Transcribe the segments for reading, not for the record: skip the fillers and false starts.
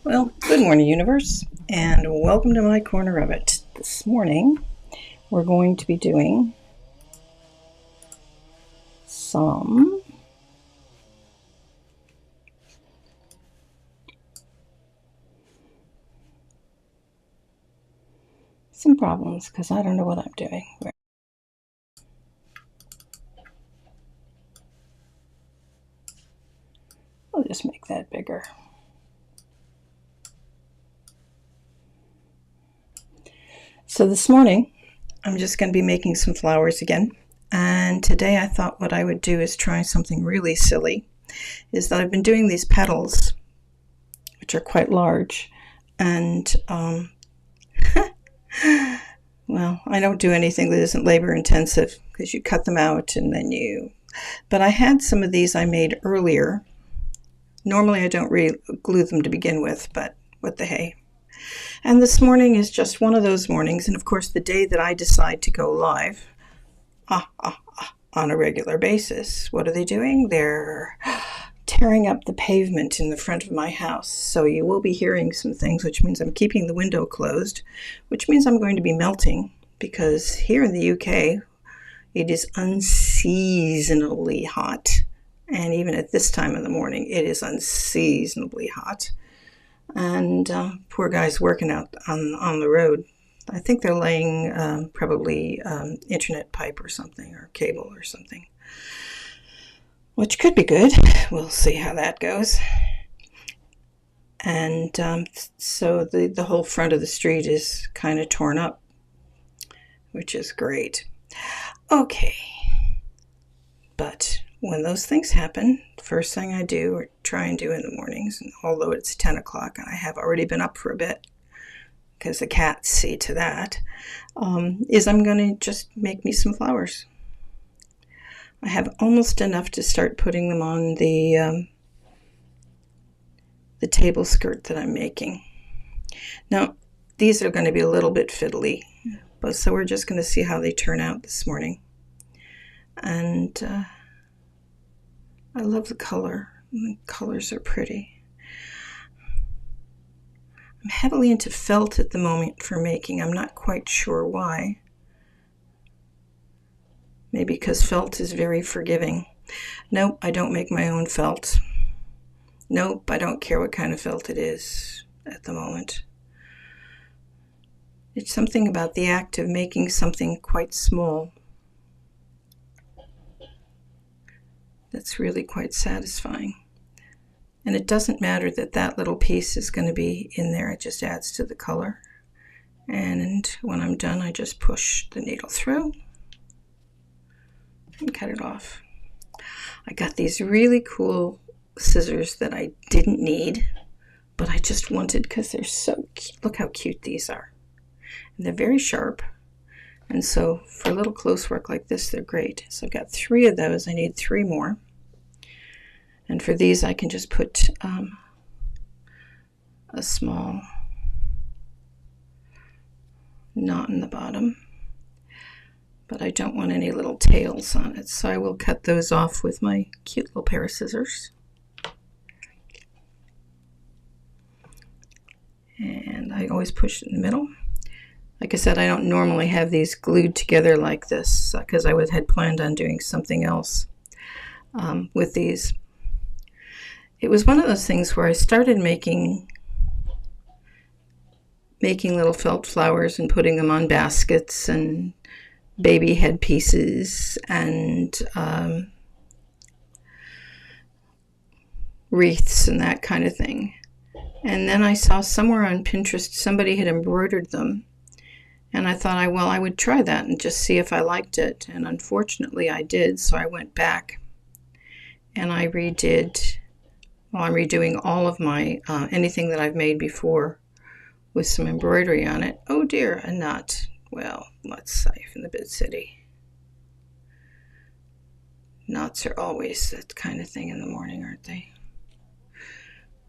Well, good morning, universe, and welcome to my corner of it. This morning, we're going to be doing some problems because I don't know what I'm doing. I'll just make that bigger. So this morning, I'm just going to be making some flowers again. And today I thought what I would do is try something really silly, is that I've been doing these petals, which are quite large, and well, I don't do anything that isn't labor intensive because you cut them out and then but I had some of these I made earlier. Normally I don't glue them to begin with, but what the hey. And this morning is just one of those mornings, and of course the day that I decide to go live on a regular basis, what are they doing? They're tearing up the pavement in the front of my house. So you will be hearing some things, which means I'm keeping the window closed, which means I'm going to be melting, because here in the UK, it is unseasonably hot. And even at this time of the morning, it is unseasonably hot. And poor guys working out on the road. I think they're laying probably internet pipe or something, or cable or something, which could be good. We'll see how that goes. And so the whole front of the street is kind of torn up, which is great. Okay. But when those things happen, the first thing I do, or try and do in the mornings, and although it's 10 o'clock and I have already been up for a bit, because the cats see to that, is I'm going to just make me some flowers. I have almost enough to start putting them on the table skirt that I'm making. Now, these are going to be a little bit fiddly, but so we're just going to see how they turn out this morning. And I love the color. The colors are pretty. I'm heavily into felt at the moment for making. I'm not quite sure why. Maybe because felt is very forgiving. Nope, I don't make my own felt. Nope, I don't care what kind of felt it is at the moment. It's something about the act of making something quite small that's really quite satisfying. And it doesn't matter that that little piece is going to be in there. It just adds to the color. And when I'm done, I just push the needle through and cut it off. I got these really cool scissors that I didn't need, but I just wanted because they're so cute. Look how cute these are. And they're very sharp. And so for a little close work like this, they're great. So I've got 3 of those. I need 3 more. And for these, I can just put a small knot in the bottom. But I don't want any little tails on it, so I will cut those off with my cute little pair of scissors. And I always push it in the middle. Like I said, I don't normally have these glued together like this because I had planned on doing something else with these. It was one of those things where I started making little felt flowers and putting them on baskets and baby headpieces and wreaths and that kind of thing. And then I saw somewhere on Pinterest somebody had embroidered them. And I thought, I would try that and just see if I liked it. And unfortunately, I did. So I went back and I redid. Well, I'm redoing all of my anything that I've made before with some embroidery on it. Oh dear, a knot. Well, let's say from the big city. Knots are always that kind of thing in the morning, aren't they?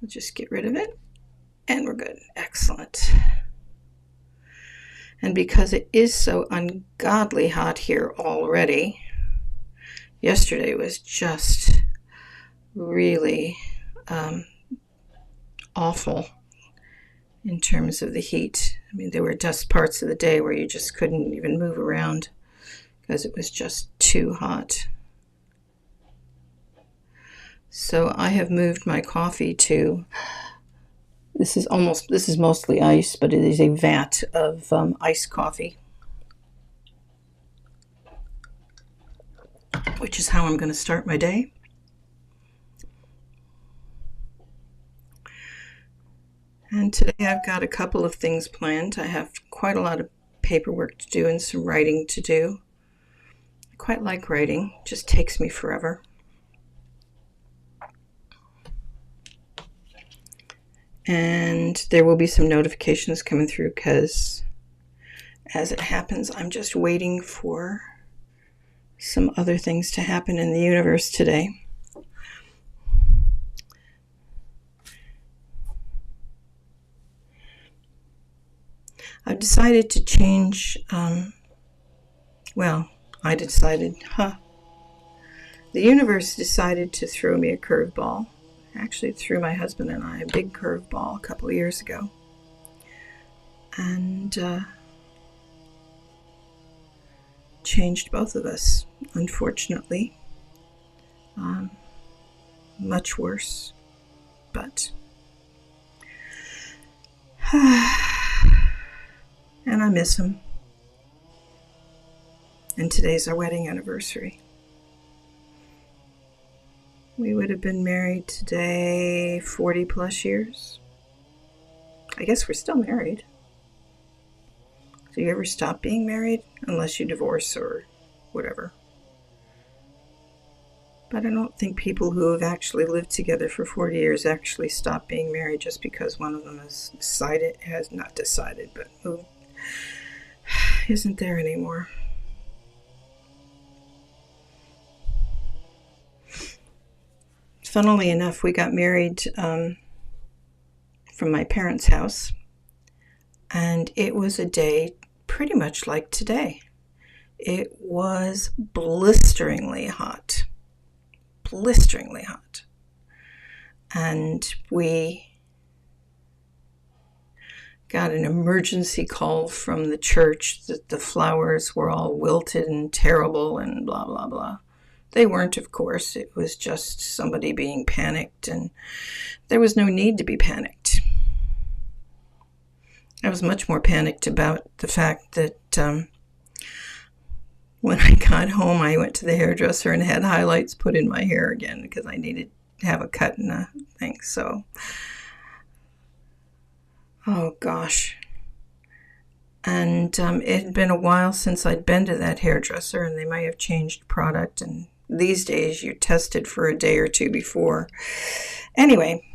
We'll just get rid of it. And we're good. Excellent. And because it is so ungodly hot here already, yesterday was just really awful. in terms of the heat. I mean, there were just parts of the day where you just couldn't even move around because it was just too hot. So I have moved my coffee to, this is mostly ice, but it is a vat of iced coffee, which is how I'm going to start my day. And today I've got a couple of things planned. I have quite a lot of paperwork to do and some writing to do. I quite like writing, it just takes me forever. And there will be some notifications coming through because, as it happens, I'm just waiting for some other things to happen in the universe today. I've decided to change, the universe decided to throw me a curveball. Actually, it threw my husband and I a big curveball a couple of years ago. And changed both of us, unfortunately. Much worse, but... and I miss him. And today's our wedding anniversary. We would have been married today 40 plus years. I guess we're still married. Do you ever stop being married? Unless you divorce or whatever. But I don't think people who have actually lived together for 40 years actually stop being married just because one of them isn't there anymore. Funnily enough, we got married from my parents' house, and it was a day pretty much like today. It was blisteringly hot. And we got an emergency call from the church that the flowers were all wilted and terrible and blah, blah, blah. They weren't, of course. It was just somebody being panicked, and there was no need to be panicked. I was much more panicked about the fact that when I got home, I went to the hairdresser and had highlights put in my hair again because I needed to have a cut and a thing. So, oh gosh. And it had been a while since I'd been to that hairdresser, and they might have changed product, and these days you're tested for a day or two before. Anyway,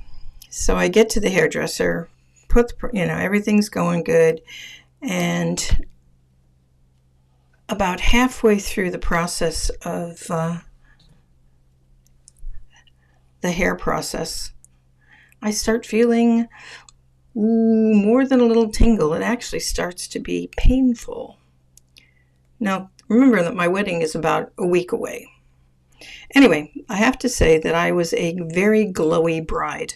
so I get to the hairdresser, everything's going good, and about halfway through the process of the hair process, I start feeling more than a little tingle. It actually starts to be painful. Now, remember that my wedding is about a week away. Anyway, I have to say that I was a very glowy bride.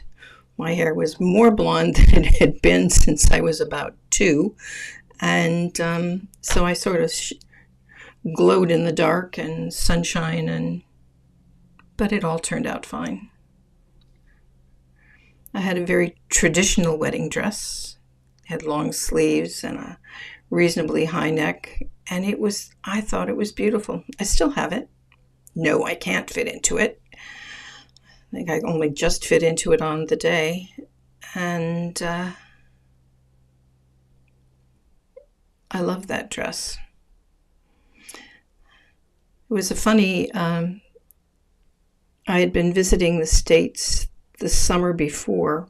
My hair was more blonde than it had been since I was about 2. And so I sort of glowed in the dark and sunshine, but it all turned out fine. I had a very traditional wedding dress. It had long sleeves and a reasonably high neck, and I thought it was beautiful. I still have it. No, I can't fit into it. I think I only just fit into it on the day. And I love that dress. It was a funny, I had been visiting the States the summer before,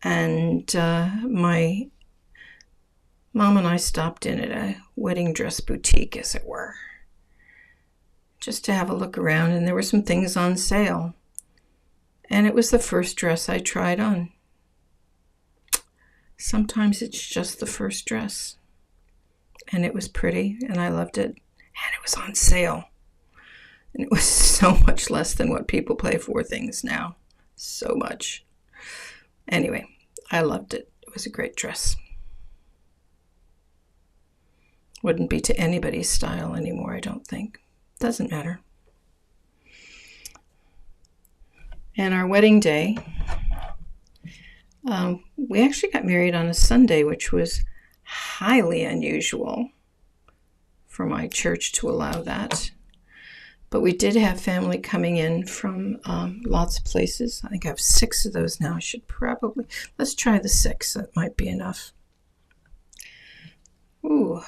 and my mom and I stopped in at a wedding dress boutique, as it were, just to have a look around, and there were some things on sale. And it was the first dress I tried on. Sometimes it's just the first dress. And it was pretty, and I loved it. And it was on sale. And it was so much less than what people pay for things now. So much. Anyway, I loved it. It was a great dress. Wouldn't be to anybody's style anymore, I don't think. Doesn't matter. And our wedding day, we actually got married on a Sunday, which was highly unusual for my church to allow that. But we did have family coming in from lots of places. I think I have 6 of those now. I should probably, let's try the 6. That might be enough. Ooh,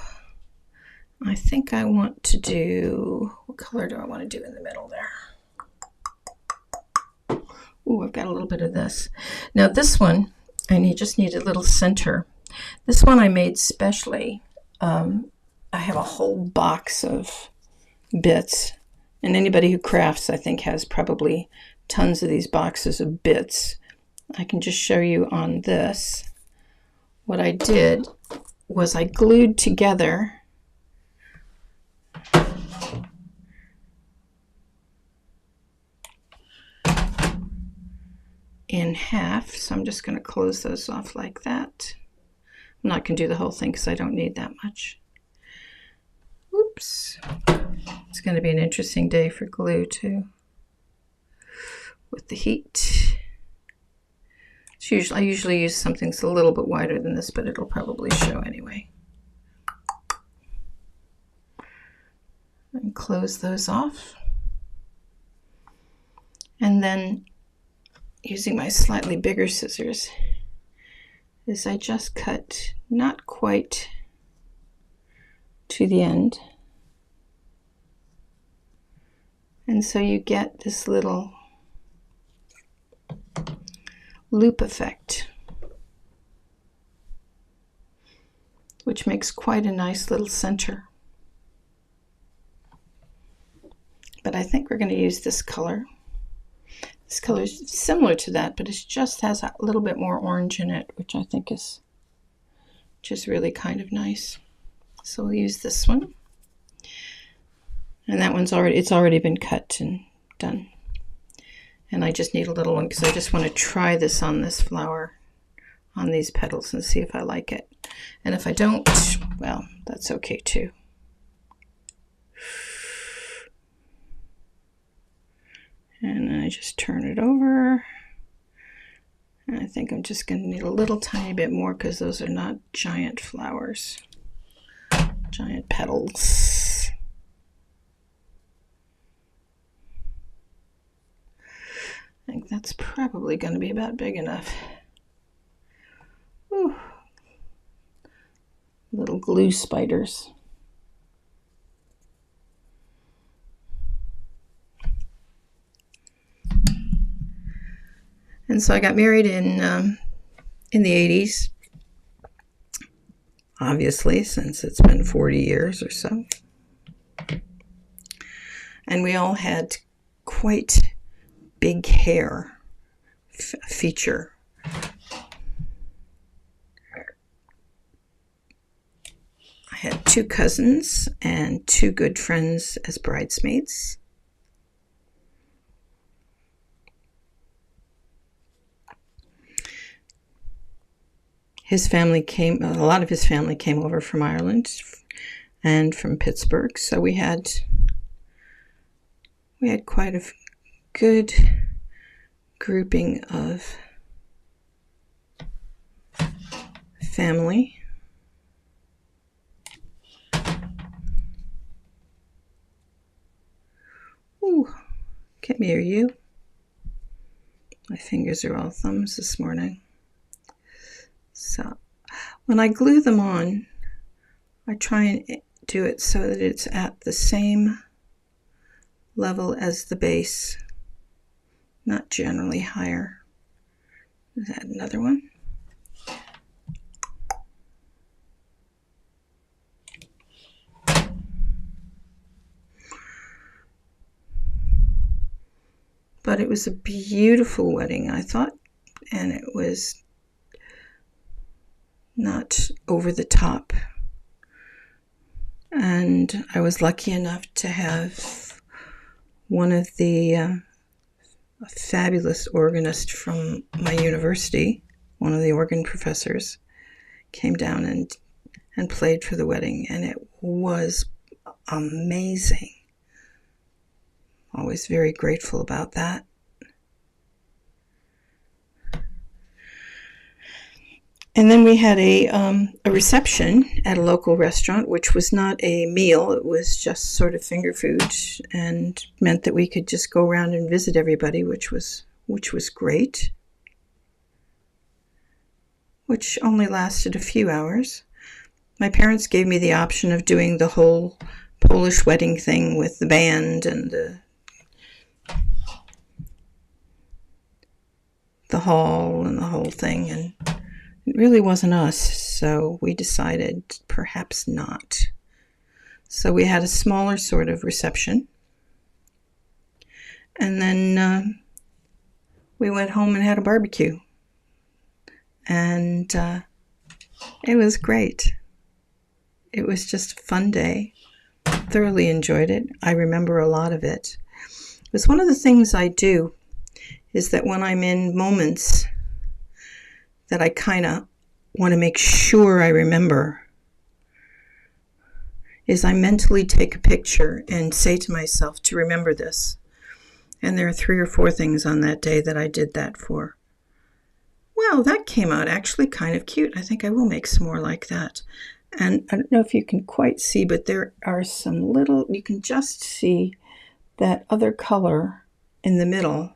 I think I want to do, what color do I want to do in the middle there? Ooh, I've got a little bit of this. Now this one, I just need a little center. This one I made specially. I have a whole box of bits, and anybody who crafts, I think, has probably tons of these boxes of bits. I can just show you on this. What I did was I glued together in half, so I'm just going to close those off like that. I'm not going to do the whole thing because I don't need that much. Oops. It's going to be an interesting day for glue too, with the heat. I usually use something that's a little bit wider than this, but it'll probably show anyway. And close those off. And then, using my slightly bigger scissors, is I just cut not quite to the end. And so you get this little loop effect, which makes quite a nice little center. But I think we're going to use this color. This color is similar to that, but it just has a little bit more orange in it, which I think is just really kind of nice. So we'll use this one. And that one's already been cut and done. And I just need a little one because I just want to try this on this flower, on these petals, and see if I like it. And if I don't, well, that's okay too. And then I just turn it over. And I think I'm just going to need a little tiny bit more because those are not giant flowers, giant petals. I think that's probably going to be about big enough. Whew. Little glue spiders. And so I got married in the 80s, obviously, since it's been 40 years or so. And we all had quite big hair feature. I had 2 cousins and 2 good friends as bridesmaids. A lot of his family came over from Ireland and from Pittsburgh, so we had quite a good grouping of family. Ooh, come here, you. My fingers are all thumbs this morning. So when I glue them on, I try and do it so that it's at the same level as the base, not generally higher. Is that another one? But it was a beautiful wedding, I thought, and it was not over the top. And I was lucky enough to have one of the a fabulous organist from my university one of the organ professors, came down and played for the wedding, and it was amazing. Always very grateful about that. And then we had a reception at a local restaurant, which was not a meal. It was just sort of finger food, and meant that we could just go around and visit everybody, which was great, which only lasted a few hours. My parents gave me the option of doing the whole Polish wedding thing with the band and the hall and the whole thing, and it really wasn't us, so we decided perhaps not. So we had a smaller sort of reception, and then we went home and had a barbecue, and it was great. It was just a fun day. Thoroughly enjoyed it. I remember a lot of it. It was one of the things I do, is that when I'm in moments that I kind of want to make sure I remember, is I mentally take a picture and say to myself to remember this. And there are 3 or 4 things on that day that I did that for. Well, that came out actually kind of cute. I think I will make some more like that. And I don't know if you can quite see, but there are some little, you can just see that other color in the middle,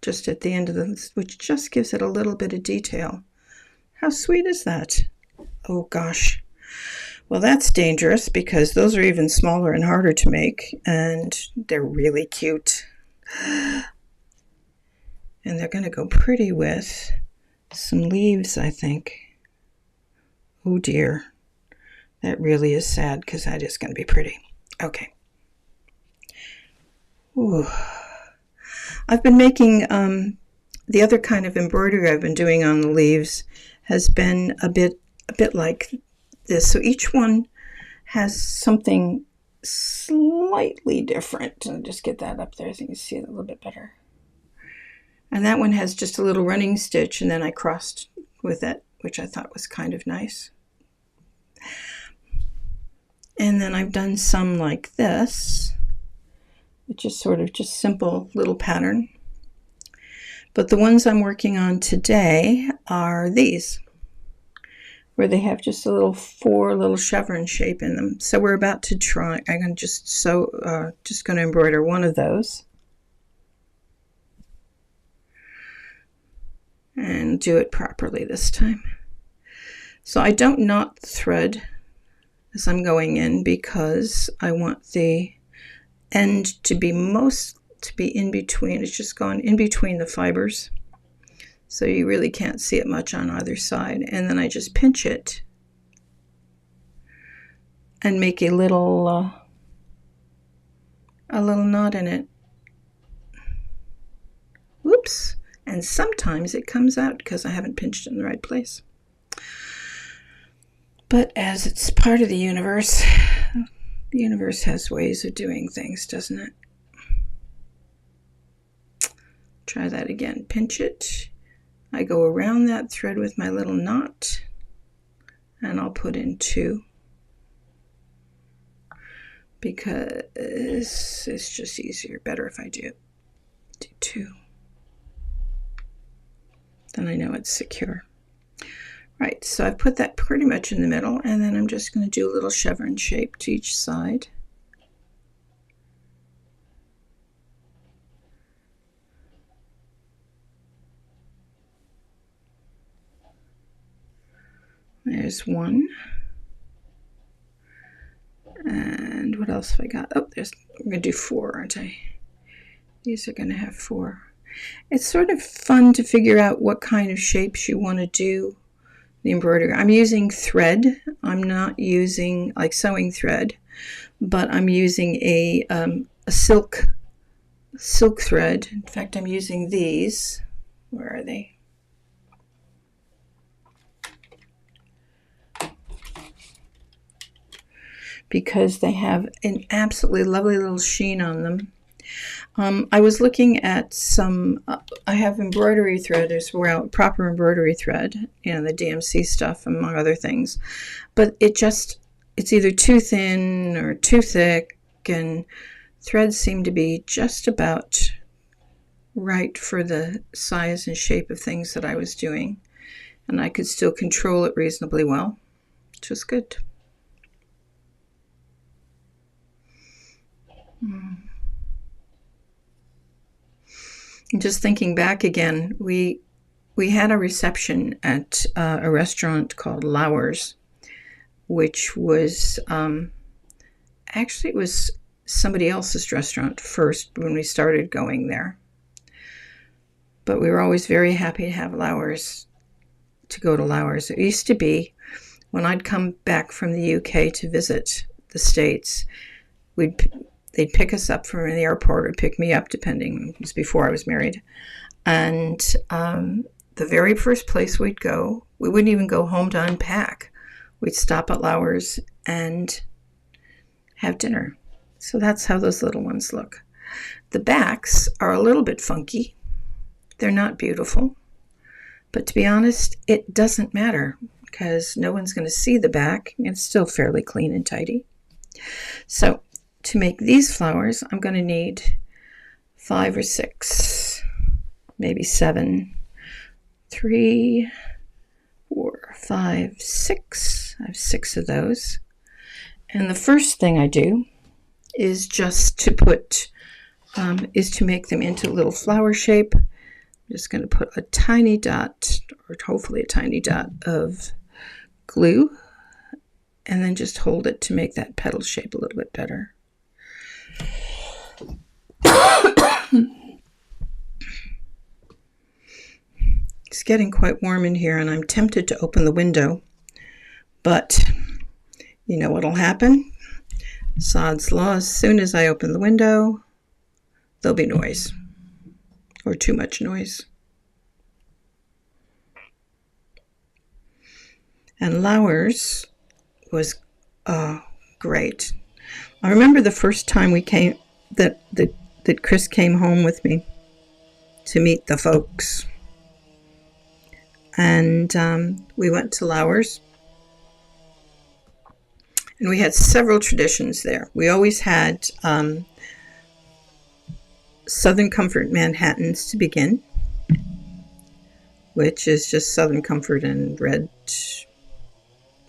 just at the end of the, which just gives it a little bit of detail. How sweet is that? Oh gosh. Well, that's dangerous because those are even smaller and harder to make, and they're really cute. And they're going to go pretty with some leaves, I think. Oh dear. That really is sad because that is going to be pretty. Okay. Ooh. I've been making the other kind of embroidery I've been doing on the leaves has been a bit like this. So each one has something slightly different. I'll just get that up there so you can see it a little bit better. And that one has just a little running stitch, and then I crossed with it, which I thought was kind of nice. And then I've done some like this, which is sort of just simple little pattern. But the ones I'm working on today are these, where they have just a little 4 little chevron shape in them. So we're about to try, I'm going to just going to embroider one of those. And do it properly this time. So I don't knot the thread as I'm going in because I want the end to be in between. It's just gone in between the fibers, so you really can't see it much on either side. And then I just pinch it and make a little knot in it. Whoops! And sometimes it comes out because I haven't pinched it in the right place. But as it's part of the universe has ways of doing things, doesn't it? Try that again. Pinch it. I go around that thread with my little knot, and I'll put in 2 because it's just easier, better if I do 2. Then I know it's secure. Right, so I've put that pretty much in the middle, and then I'm just going to do a little chevron shape to each side. There's one. And what else have I got? Oh, I'm going to do 4, aren't I? These are going to have 4. It's sort of fun to figure out what kind of shapes you want to do the embroidery. I'm using thread. I'm not using like sewing thread, but I'm using a silk thread. In fact, I'm using these. Where are they? Because they have an absolutely lovely little sheen on them. I was looking at some, I have embroidery thread as well, proper embroidery thread, the DMC stuff, among other things. But it's either too thin or too thick, and threads seem to be just about right for the size and shape of things that I was doing. And I could still control it reasonably well, which was good. Just thinking back again, we had a reception at a restaurant called Lauer's, which was actually, it was somebody else's restaurant first when we started going there. But we were always very happy to have Lauer's, to go to Lauer's. It used to be when I'd come back from the UK to visit the States, they'd pick us up from the airport or pick me up, depending. It was before I was married. And the very first place we'd go, we wouldn't even go home to unpack. We'd stop at Lauer's and have dinner. So that's how those little ones look. The backs are a little bit funky. They're not beautiful. But to be honest, it doesn't matter because no one's going to see the back. It's still fairly clean and tidy. So to make these flowers, I'm going to need 5 or 6, maybe 7, 3, 4, 5, 6. I have 6 of those. And the first thing I do is just to make them into a little flower shape. I'm just going to put a tiny dot, or hopefully a tiny dot of glue, and then just hold it to make that petal shape a little bit better. It's getting quite warm in here, and I'm tempted to open the window, but you know what'll happen? Sod's law, as soon as I open the window, there'll be noise, or too much noise. And Lauer's was great. I remember the first time we came, that Chris came home with me to meet the folks. And we went to Lauer's. And we had several traditions there. We always had Southern Comfort Manhattans to begin, which is just Southern Comfort and red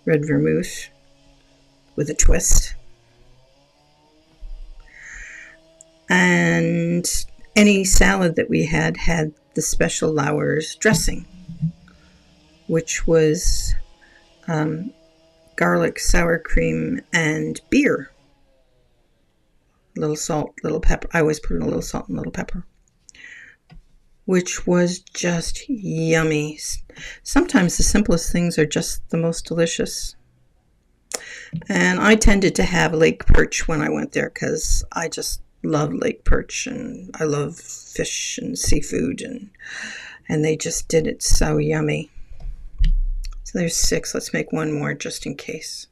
vermouth with a twist. And any salad that we had the special Lauer's dressing, which was garlic, sour cream, and beer. A little salt, little pepper. I always put in a little salt and a little pepper, which was just yummy. Sometimes the simplest things are just the most delicious. And I tended to have lake perch when I went there because I just love lake perch, and I love fish and seafood, and they just did it so yummy. So there's 6. Let's make one more just in case,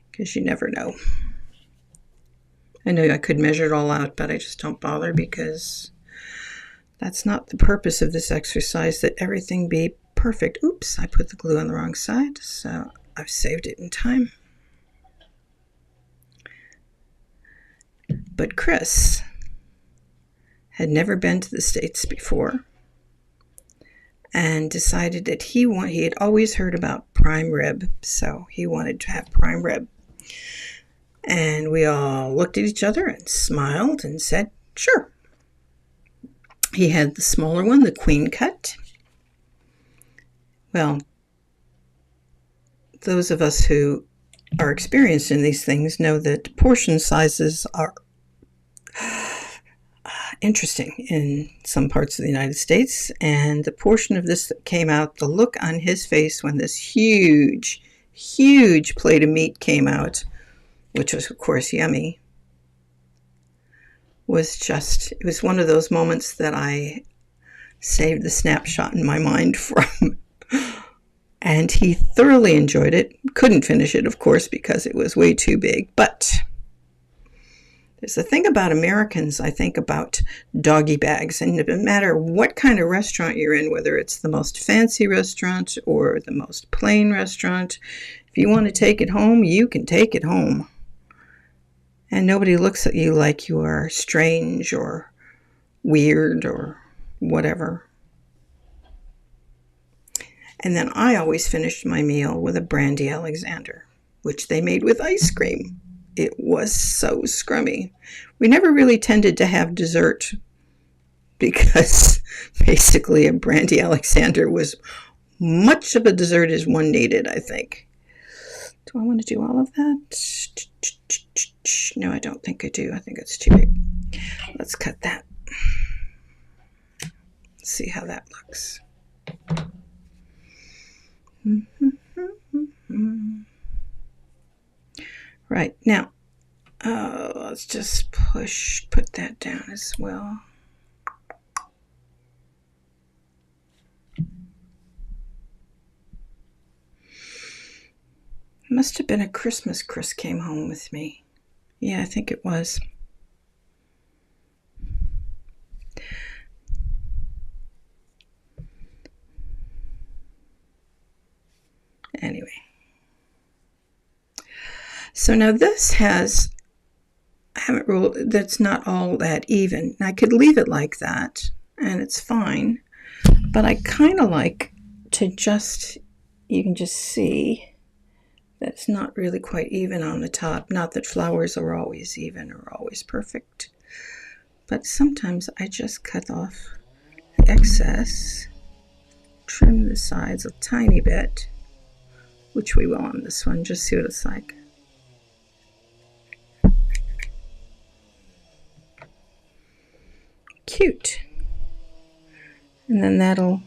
because you never know. I know I could measure it all out, but I just don't bother because that's not the purpose of this exercise, that everything be perfect. Oops, I put the glue on the wrong side, so I've saved it in time. But Chris had never been to the States before and decided that he had always heard about prime rib, so he wanted to have prime rib. And we all looked at each other and smiled and said, sure. He had the smaller one, the queen cut. Well, those of us who are experienced in these things know that portion sizes are interesting in some parts of the United States, and the portion of this that came out, the look on his face when this huge plate of meat came out, which was of course yummy, it was one of those moments that I saved the snapshot in my mind from. And he thoroughly enjoyed it. Couldn't finish it, of course, because it was way too big, but Because the thing about Americans, I think about doggy bags. And no matter what kind of restaurant you're in, whether it's the most fancy restaurant or the most plain restaurant, if you want to take it home, you can take it home. And nobody looks at you like you are strange or weird or whatever. And then I always finished my meal with a brandy Alexander, which they made with ice cream. It was so scrummy. We never really tended to have dessert because basically a brandy Alexander was much of a dessert as one needed, I think. Do I want to do all of that? No, I don't think I do. I think it's too big. Let's cut that. See how that looks. Right, now, let's just put that down as well. It must have been a Christmas Chris came home with me. Yeah, I think it was. Anyway. So now this has, I haven't ruled, that's not all that even. I could leave it like that, and it's fine. But I kind of like to just, you can just see that it's not really quite even on the top. Not that flowers are always even or always perfect. But sometimes I just cut off the excess, trim the sides a tiny bit, which we will on this one, just see what it's like. Cute. And then that'll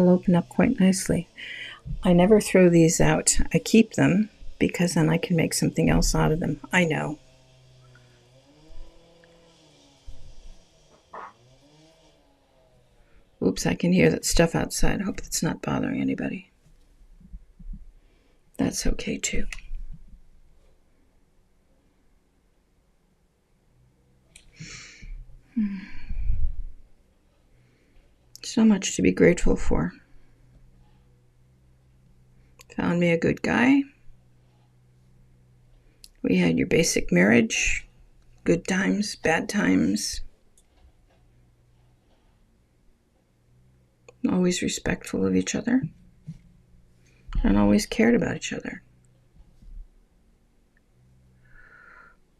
open up quite nicely. I never throw these out. I keep them because then I can make something else out of them. I know. Oops, I can hear that stuff outside. I hope it's not bothering anybody. That's okay too. So much to be grateful for. Found me a good guy. We had your basic marriage, good times, bad times. Always respectful of each other and always cared about each other.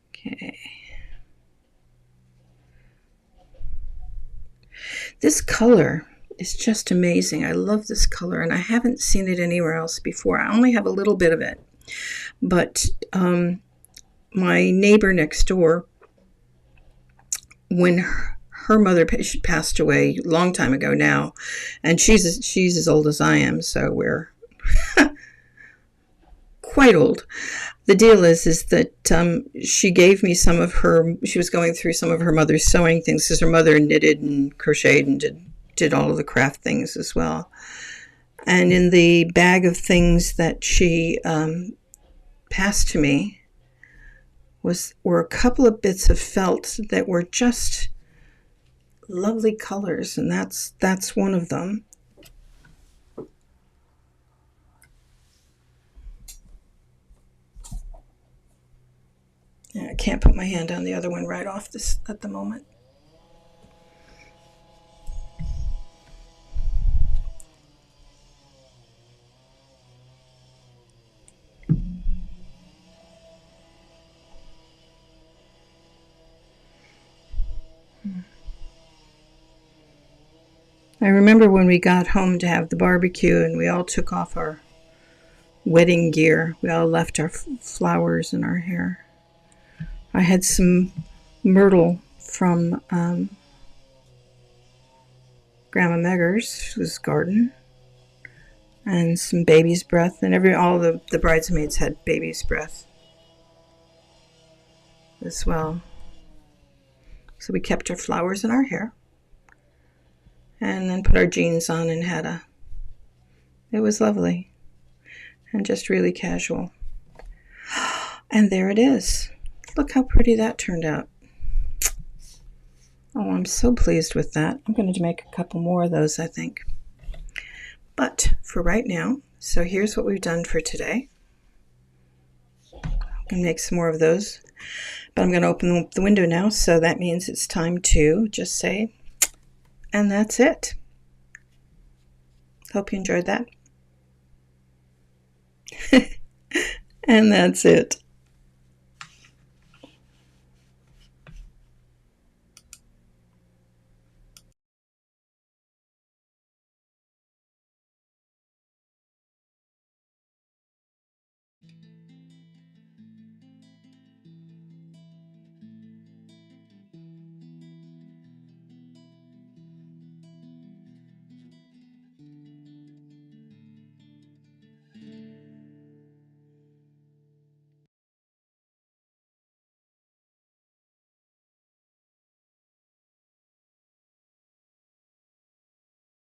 Okay. This color is just amazing. I love this color, and I haven't seen it anywhere else before. I only have a little bit of it. But my neighbor next door, when her mother passed away a long time ago now, and she's as old as I am, so we're quite old. The deal is that she gave me some of her, she was going through some of her mother's sewing things, because her mother knitted and crocheted and did all of the craft things as well. And in the bag of things that she passed to me were a couple of bits of felt that were just lovely colors, and that's one of them. I can't put my hand on the other one right off this at the moment. I remember when we got home to have the barbecue and we all took off our wedding gear. We all left our flowers in our hair. I had some myrtle from Grandma Megger's garden, and some baby's breath, and all the bridesmaids had baby's breath as well. So we kept our flowers in our hair, and then put our jeans on and it was lovely, and just really casual. And there it is. Look how pretty that turned out. Oh, I'm so pleased with that. I'm going to make a couple more of those, I think. But for right now, so here's what we've done for today. I'm going to make some more of those. But I'm going to open the window now, so that means it's time to just say, and that's it. Hope you enjoyed that. And that's it.